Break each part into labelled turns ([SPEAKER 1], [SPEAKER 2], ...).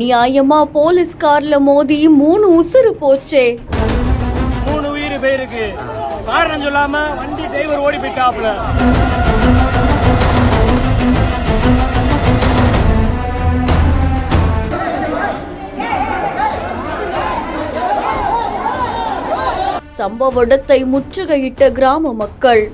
[SPEAKER 1] அநியாயமா போலீஸ் கார்ல மோதி 3 உசுறு போச்சே.
[SPEAKER 2] 3 உயிர் பேருக்கு காரணம் சொல்லாம வண்டி டிரைவர் ஓடி போயிட்டாப்ல.
[SPEAKER 1] சம்பவ இடத்தை முற்றுகையிட்ட கிராம மக்கள்.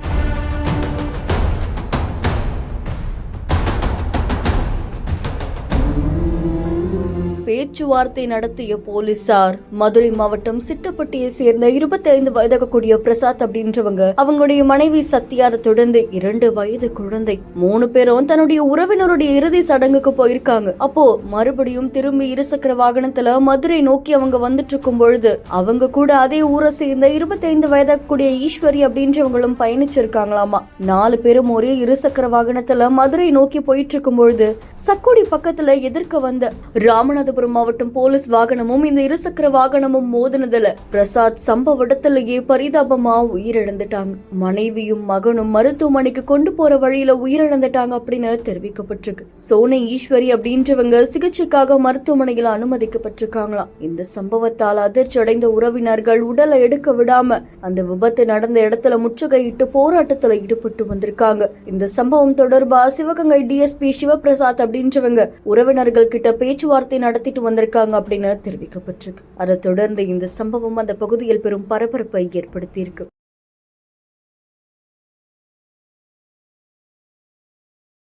[SPEAKER 1] பேச்சுவார்த்தை நடத்திய போலீசார். மதுரை மாவட்டம் சிட்டப்பட்டியை சேர்ந்த 25 வயதாகக்கூடிய பிரசாத் அப்படின்றவங்க அவங்களுடைய மனைவி சத்யாவை தொடர்ந்து 2 வயது குழந்தை 3 பேரும் தன்னுடைய உறவினருடைய இறுதி சடங்குக்கு போயிருக்காங்க. அப்போ மறுபடியும் திரும்பி இருசக்கர வாகனத்துல மதுரை நோக்கி அவங்க வந்துட்டு இருக்கும் பொழுது அவங்க கூட அதே ஊரை சேர்ந்த 25 வயதாகக்கூடிய ஈஸ்வரி அப்படின்றவங்களும் பயணிச்சிருக்காங்களாமா. 4 பேரும் ஒரே இருசக்கர வாகனத்துல மதுரை நோக்கி போயிட்டு இருக்கும் பொழுது சக்குடி பக்கத்துல எதிர்க்க வந்த ராமநாதபுரம் மாவட்டம் போலீஸ் வாகனமும் இந்த இருசக்கர வாகனமும் மோதினதுல பிரசாத் சம்பவ இடத்திலேயே பரிதாபமா உயிரிழந்துட்டாங்க. மனைவியும் மகனும் மருத்துவமனைக்கு கொண்டு போற வழியில உயிரிழந்துட்டாங்க அப்படின்னு தெரிவிக்கப்பட்டிருக்கு. சோனை ஈஸ்வரி அப்படின்றவங்க சிகிச்சைக்காக மருத்துவமனையில் அனுமதிக்கப்பட்டிருக்காங்களாம். இந்த சம்பவத்தால் அதிர்ச்சி அடைந்த உறவினர்கள் உடலை எடுக்க விடாம அந்த விபத்து நடந்த இடத்துல முற்றுகையிட்டு போராட்டத்துல ஈடுபட்டு வந்திருக்காங்க. இந்த சம்பவம் தொடர்பா சிவகங்கை டிஎஸ்பி சிவபிரசாத் அப்படின்றவங்க உறவினர்கள் கிட்ட பேச்சுவார்த்தை நடத்திட்டு வந்திருக்காங்க அப்படின்னு தெரிவிக்கப்பட்டிருக்கு. அதை தொடர்ந்து இந்த சம்பவம் அந்த பகுதியில் பெரும் பரபரப்பை ஏற்படுத்தியிருக்கு.